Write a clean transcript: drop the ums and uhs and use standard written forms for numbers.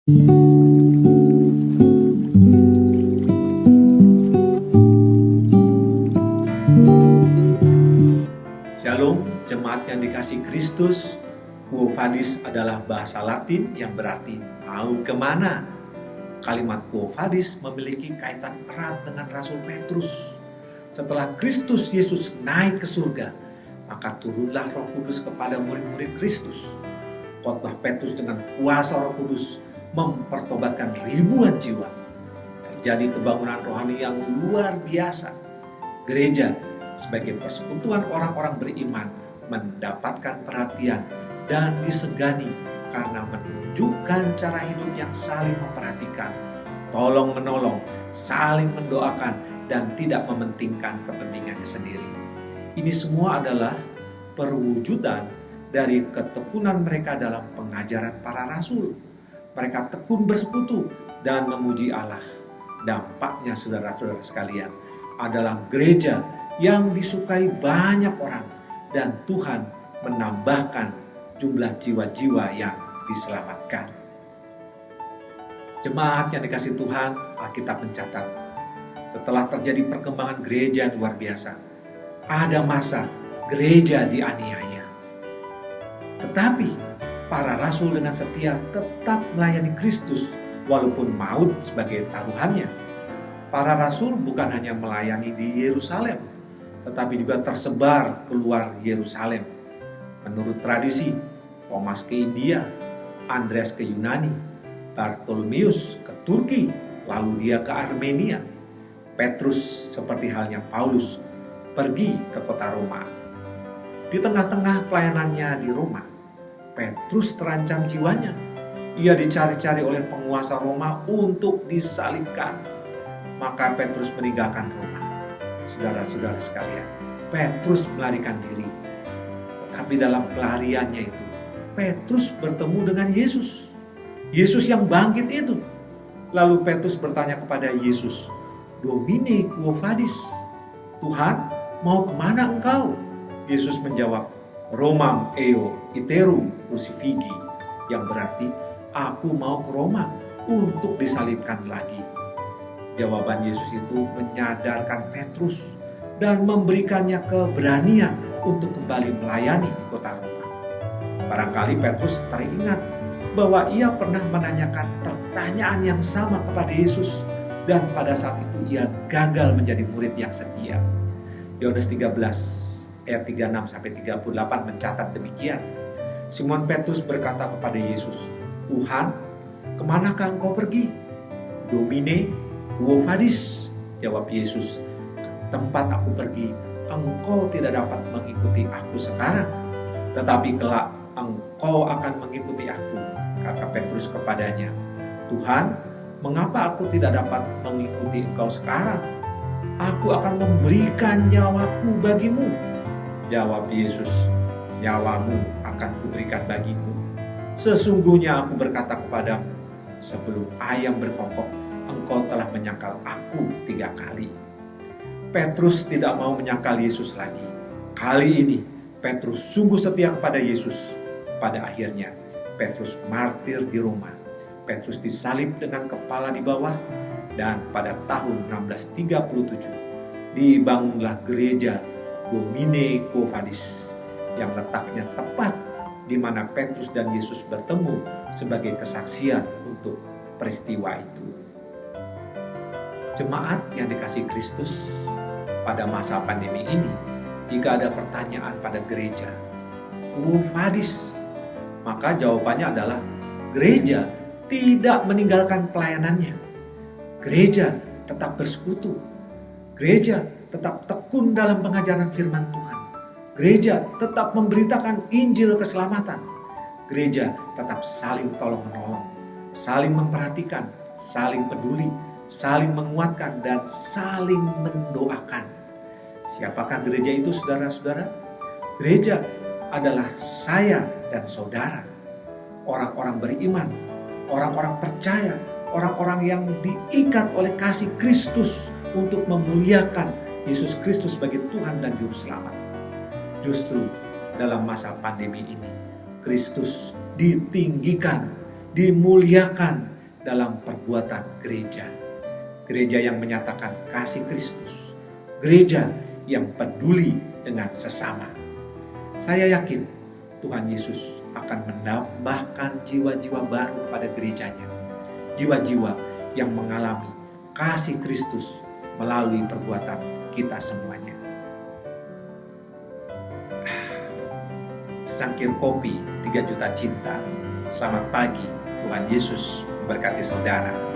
Shalom, jemaat yang dikasihi Kristus. Quo vadis adalah bahasa Latin yang berarti mau kemana. Kalimat quo vadis memiliki kaitan erat dengan Rasul Petrus. Setelah Kristus Yesus naik ke surga, maka turunlah Roh Kudus kepada murid-murid Kristus. Khotbah Petrus dengan kuasa Roh Kudus mempertobatkan ribuan jiwa. Terjadi kebangunan rohani yang luar biasa. Gereja sebagai persekutuan orang-orang beriman mendapatkan perhatian dan disegani karena menunjukkan cara hidup yang saling memperhatikan, tolong-menolong, saling mendoakan, dan tidak mementingkan kepentingannya sendiri. Ini semua adalah perwujudan dari ketekunan mereka dalam pengajaran para rasul. Mereka tekun bersekutu dan memuji Allah. Dampaknya, saudara-saudara sekalian, adalah gereja yang disukai banyak orang dan Tuhan menambahkan jumlah jiwa-jiwa yang diselamatkan. Jemaat yang dikasihi Tuhan, Alkitab mencatat, setelah terjadi perkembangan gereja yang luar biasa, ada masa gereja dianiaya. Tetapi para rasul dengan setia tetap melayani Kristus walaupun maut sebagai taruhannya. Para rasul bukan hanya melayani di Yerusalem, tetapi juga tersebar keluar Yerusalem. Menurut tradisi, Thomas ke India, Andreas ke Yunani, Bartolomeus ke Turki, lalu dia ke Armenia. Petrus seperti halnya Paulus pergi ke kota Roma. Di tengah-tengah pelayanannya di Roma, Petrus terancam jiwanya. Ia dicari-cari oleh penguasa Roma untuk disalibkan. Maka Petrus meninggalkan Roma. Saudara-saudara sekalian, Petrus melarikan diri. Tetapi dalam pelariannya itu, Petrus bertemu dengan Yesus. Yesus yang bangkit itu. Lalu Petrus bertanya kepada Yesus, Domine quo vadis? Tuhan, mau kemana engkau? Yesus menjawab, Romam eo iterum crucifigi, yang berarti aku mau ke Roma untuk disalibkan lagi. Jawaban Yesus itu menyadarkan Petrus dan memberikannya keberanian untuk kembali melayani di kota Roma. Barangkali Petrus teringat bahwa ia pernah menanyakan pertanyaan yang sama kepada Yesus dan pada saat itu ia gagal menjadi murid yang setia. Yohanes 13 ayat 36-38 mencatat demikian. Simon Petrus berkata kepada Yesus, Tuhan, kemanakah engkau pergi? Domine quo vadis? Jawab Yesus, ke tempat aku pergi, engkau tidak dapat mengikuti aku sekarang, tetapi kelak engkau akan mengikuti aku. Kata Petrus kepadanya, Tuhan, mengapa aku tidak dapat mengikuti engkau sekarang? Aku akan memberikan nyawaku bagimu. Jawab Yesus, nyawamu akan kuberikan bagimu. Sesungguhnya aku berkata kepadamu, sebelum ayam berkokok, engkau telah menyangkal aku 3 kali. Petrus tidak mau menyangkal Yesus lagi. Kali ini Petrus sungguh setia kepada Yesus. Pada akhirnya Petrus martir di Roma. Petrus disalib dengan kepala di bawah, dan pada tahun 637 dibangunlah gereja Domine quo vadis yang letaknya tepat di mana Petrus dan Yesus bertemu sebagai kesaksian untuk peristiwa itu. Jemaat yang dikasihi Kristus, pada masa pandemi ini, jika ada pertanyaan pada gereja, quo vadis? Maka jawabannya adalah gereja tidak meninggalkan pelayanannya. Gereja tetap bersekutu. Gereja tetap tekun dalam pengajaran firman Tuhan. Gereja tetap memberitakan Injil keselamatan. Gereja tetap saling tolong-menolong, saling memperhatikan, saling peduli, saling menguatkan, dan saling mendoakan. Siapakah gereja itu, saudara-saudara? Gereja adalah saya dan saudara. Orang-orang beriman, orang-orang percaya, orang-orang yang diikat oleh kasih Kristus untuk memuliakan Yesus Kristus sebagai Tuhan dan Juru Selamat. Justru dalam masa pandemi ini, Kristus ditinggikan, dimuliakan, dalam perbuatan gereja. Gereja yang menyatakan kasih Kristus. Gereja yang peduli dengan sesama. Saya yakin Tuhan Yesus akan menambahkan jiwa-jiwa baru pada gerejanya. Jiwa-jiwa yang mengalami kasih Kristus melalui perbuatan kita semuanya. Secangkir kopi 3 juta cinta. Selamat pagi, Tuhan Yesus memberkati saudara.